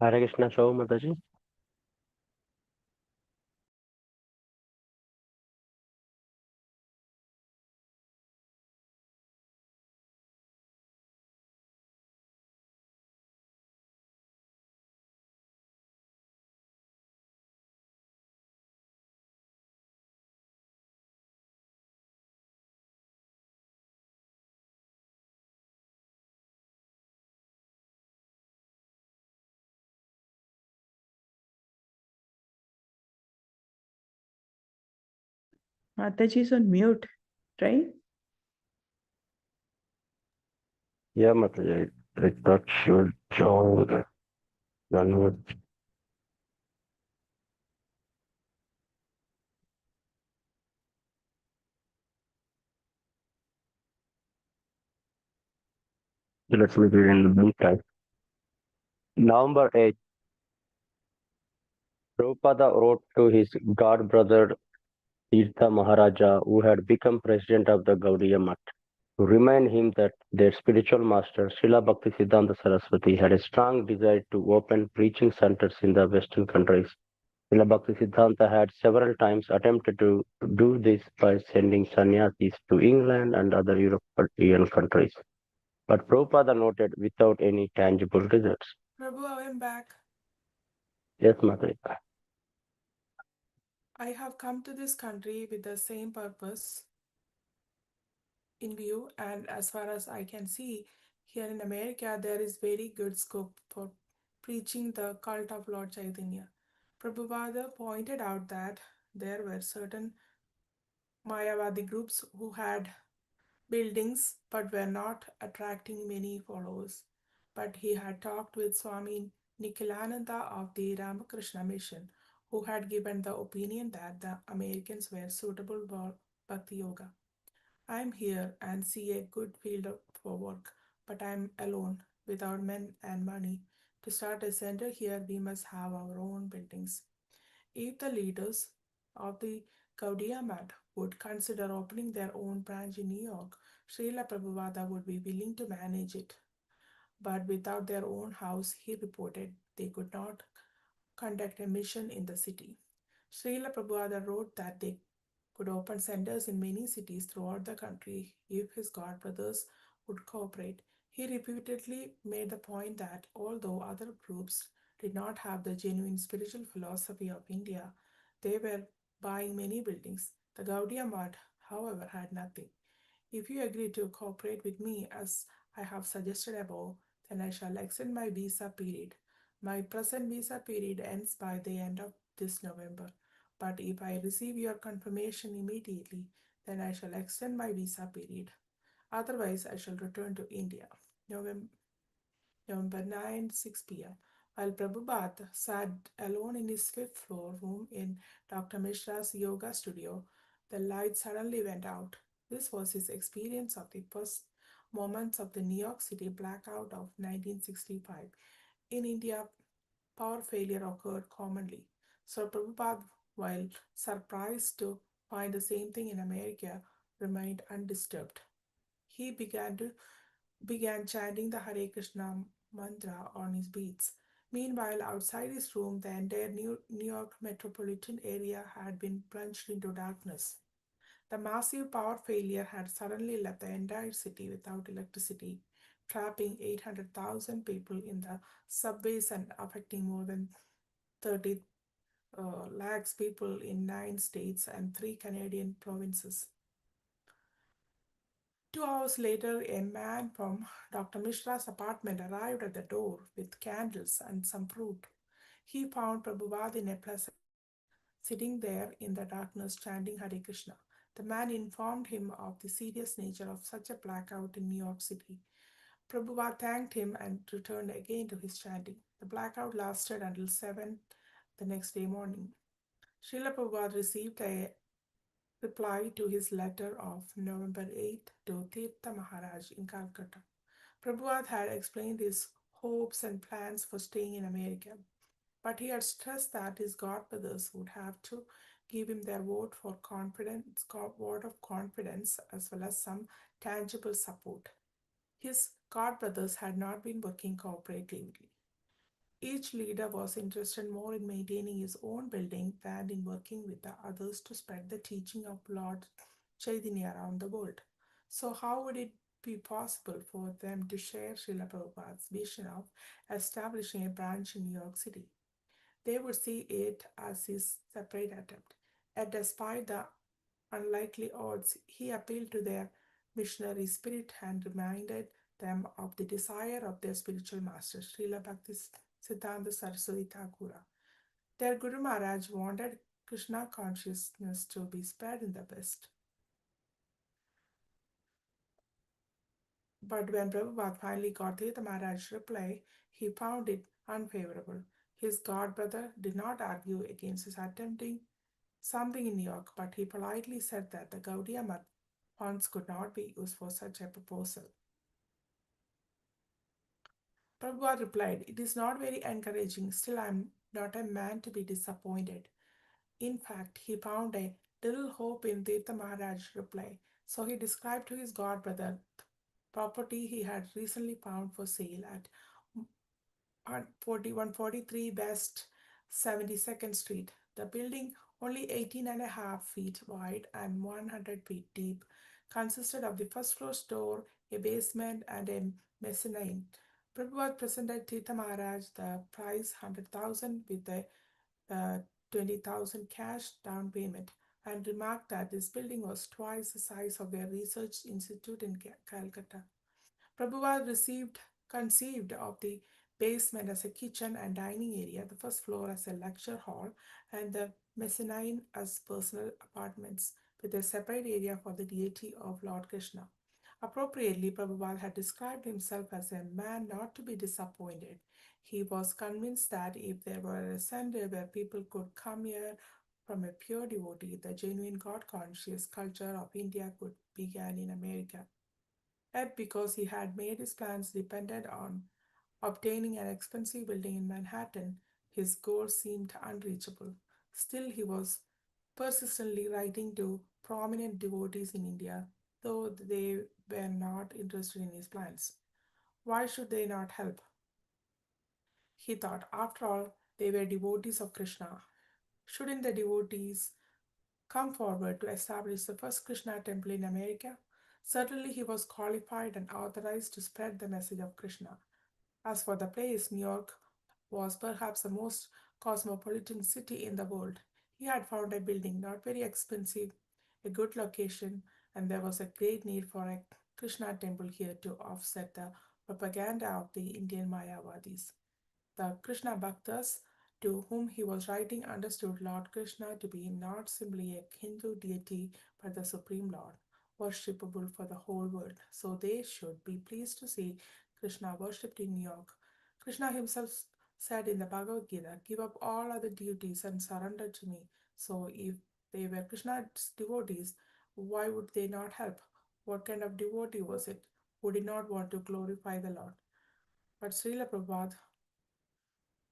Hare Krishna Shau Mataji. Mataji is on mute, right? Yeah, Mataji. I thought she would join. Then let me read in the meantime. November 8th, Prabhupada wrote to his god brother Tirtha Maharaja, who had become president of the Gaudiya Math, to remind him that their spiritual master, Srila Bhaktisiddhanta Saraswati, had a strong desire to open preaching centers in the Western countries. Srila Bhaktisiddhanta had several times attempted to do this by sending sannyasis to England and other European countries, but Prabhupada noted without any tangible results. Prabhu, I am back. Yes, Mataji. I have come to this country with the same purpose in view, and as far as I can see, here in America, there is very good scope for preaching the cult of Lord Chaitanya. Prabhupada pointed out that there were certain Mayavadi groups who had buildings but were not attracting many followers. But he had talked with Swami Nikhilananda of the Ramakrishna Mission, who had given the opinion that the Americans were suitable for Bhakti Yoga. I am here and see a good field for work, but I am alone, without men and money. To start a center here, we must have our own buildings. If the leaders of the Gaudiya Math would consider opening their own branch in New York, Srila Prabhupada would be willing to manage it. But without their own house, he reported, they could not conduct a mission in the city. Srila Prabhupada wrote that they could open centers in many cities throughout the country if his god brothers would cooperate. He repeatedly made the point that although other groups did not have the genuine spiritual philosophy of India, they were buying many buildings. The Gaudiya Math, however, had nothing. If you agree to cooperate with me as I have suggested above, then I shall extend my visa period. My present visa period ends by the end of this November. But if I receive your confirmation immediately, then I shall extend my visa period. Otherwise, I shall return to India. November, November 9, 6 p.m. While Prabhupada sat alone in his fifth floor room in Dr. Mishra's yoga studio, the light suddenly went out. This was his experience of the first moments of the New York City blackout of 1965. In India, power failure occurred commonly. So Prabhupada, while surprised to find the same thing in America, remained undisturbed. He began chanting the Hare Krishna mantra on his beats. Meanwhile, outside his room, the entire New York metropolitan area had been plunged into darkness. The massive power failure had suddenly left the entire city without electricity, trapping 800,000 people in the subways and affecting more than 30 lakhs people in 9 states and 3 Canadian provinces. 2 hours later, a man from Dr. Mishra's apartment arrived at the door with candles and some fruit. He found Prabhupada in a pleasant chair, sitting there in the darkness chanting Hare Krishna. The man informed him of the serious nature of such a blackout in New York City. Prabhupada thanked him and returned again to his chanting. The blackout lasted until 7 the next day morning. Srila Prabhupada received a reply to his letter of November 8th to Tirtha Maharaj in Calcutta. Prabhupada had explained his hopes and plans for staying in America, but he had stressed that his godbrothers would have to give him their vote of confidence as well as some tangible support. His godbrothers had not been working cooperatively. Each leader was interested more in maintaining his own building than in working with the others to spread the teaching of Lord Chaitanya around the world. So, how would it be possible for them to share Srila Prabhupada's vision of establishing a branch in New York City? They would see it as his separate attempt. And despite the unlikely odds, he appealed to their missionary spirit and reminded them of the desire of their spiritual master, Srila Bhakti Siddhanta Saraswati Thakura. Their Guru Maharaj wanted Krishna consciousness to be spread in the West. But when Prabhupada finally got Tirtha Maharaj's reply, he found it unfavorable. His god brother did not argue against his attempting something in New York, but he politely said that the Gaudiya Math funds could not be used for such a proposal. Prabhupada replied, "It is not very encouraging. Still, I am not a man to be disappointed." In fact, he found a little hope in Tirtha Maharaj's reply. So he described to his god brother the property he had recently found for sale at 143 West 72nd Street. The building, only 18.5 feet wide and 100 feet deep, consisted of the first floor store, a basement, and a mezzanine. Prabhupada presented Tirtha Maharaj the price 100,000 with a 20,000 cash down payment and remarked that this building was twice the size of their research institute in Calcutta. Prabhupada conceived of the basement as a kitchen and dining area, the first floor as a lecture hall, and the mezzanine as personal apartments, with a separate area for the deity of Lord Krishna. Appropriately, Prabhupada had described himself as a man not to be disappointed. He was convinced that if there were a center where people could come here from a pure devotee, the genuine God conscious culture of India could begin in America. Yet, because he had made his plans dependent on obtaining an expensive building in Manhattan, his goal seemed unreachable. Still, he was persistently writing to prominent devotees in India, though they were not interested in his plans. Why should they not help? He thought. After all, they were devotees of Krishna. Shouldn't the devotees come forward to establish the first Krishna temple in America? Certainly, he was qualified and authorized to spread the message of Krishna. As for the place, New York was perhaps the most cosmopolitan city in the world. He had found a building not very expensive, a good location, and there was a great need for a Krishna temple here to offset the propaganda of the Indian Mayavadis. The Krishna Bhaktas to whom he was writing understood Lord Krishna to be not simply a Hindu deity but the Supreme Lord, worshipable for the whole world. So they should be pleased to see Krishna worshipped in New York. Krishna himself said in the Bhagavad Gita, "Give up all other deities and surrender to me." So if they were Krishna's devotees, why would they not help? What kind of devotee was it who did not want to glorify the Lord? But Srila Prabhupada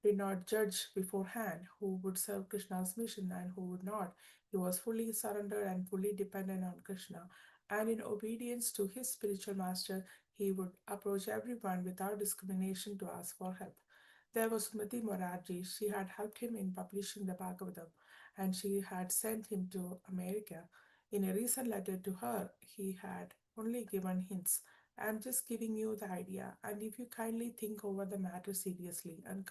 did not judge beforehand who would serve Krishna's mission and who would not. He was fully surrendered and fully dependent on Krishna. And in obedience to his spiritual master, he would approach everyone without discrimination to ask for help. There was Smriti Morarji. She had helped him in publishing the Bhagavatam and she had sent him to America. In a recent letter to her, he had only given hints. "I'm just giving you the idea, and if you kindly think over the matter seriously and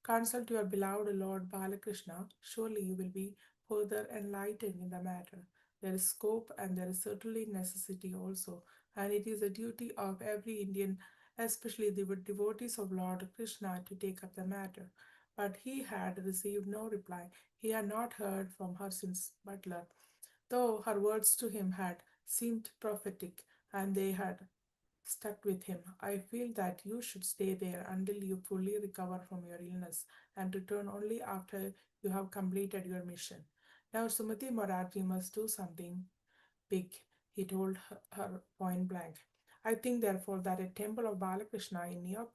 consult your beloved Lord Balakrishna, surely you will be further enlightened in the matter. There is scope and there is certainly necessity also, and it is a duty of every Indian, especially the devotees of Lord Krishna, to take up the matter." But he had received no reply. He had not heard from her since Butler, though her words to him had seemed prophetic and they had stuck with him. "I feel that you should stay there until you fully recover from your illness and return only after you have completed your mission. Now, Sumati Morarji must do something big," he told her point blank. "I think, therefore, that a temple of Balakrishna in New York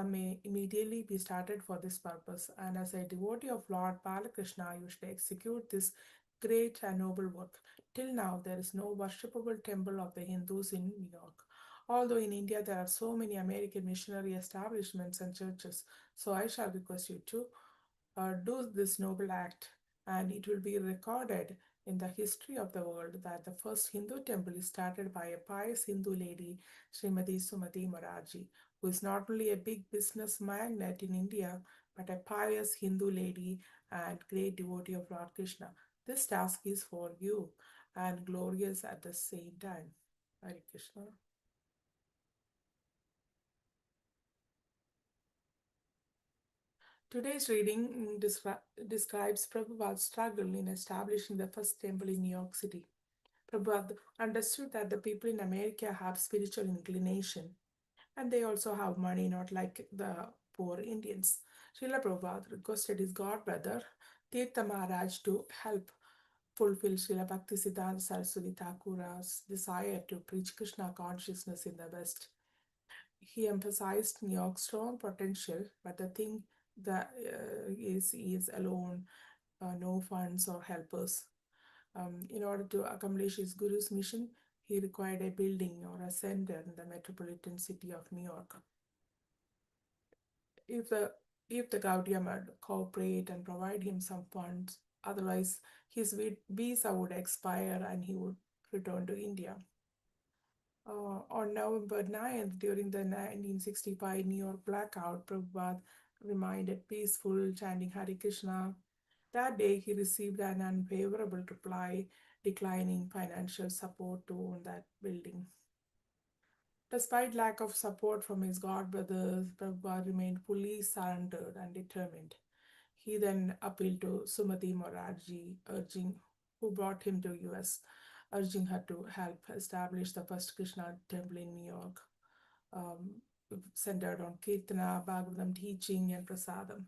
may immediately be started for this purpose, and as a devotee of Lord Balakrishna, you should execute this great and noble work. Till now, there is no worshipable temple of the Hindus in New York. Although in India there are so many American missionary establishments and churches, so I shall request you to do this noble act, and it will be recorded in the history of the world that the first Hindu temple is started by a pious Hindu lady, Srimati Sumati Moraji, who is not only a big business magnate in India, but a pious Hindu lady and great devotee of Lord Krishna. This task is for you and glorious at the same time. Hare Krishna. Today's reading describes Prabhupada's struggle in establishing the first temple in New York City. Prabhupada understood that the people in America have spiritual inclination and they also have money, not like the poor Indians. Srila Prabhupada requested his god brother Tirtha Maharaj to help fulfill Srila Bhaktisiddhanta Saraswati Thakura's desire to preach Krishna consciousness in the West. He emphasized New York's strong potential, but the thing that he is alone, no funds or helpers. In order to accomplish his guru's mission, he required a building or a center in the metropolitan city of New York. If the if the Gaudiya would cooperate and provide him some funds, otherwise his visa would expire and he would return to India. On November 9th, during the 1965 New York blackout, Prabhupada remained peaceful, chanting Hare Krishna. That day, he received an unfavorable reply declining financial support to own that building. Despite lack of support from his god brothers, Prabhupada remained fully surrendered and determined. He then appealed to Sumati Morarji, who brought him to US, urging her to help establish the first Krishna temple in New York, um, centered on Kirtana, Bhagavatam teaching, and Prasadam.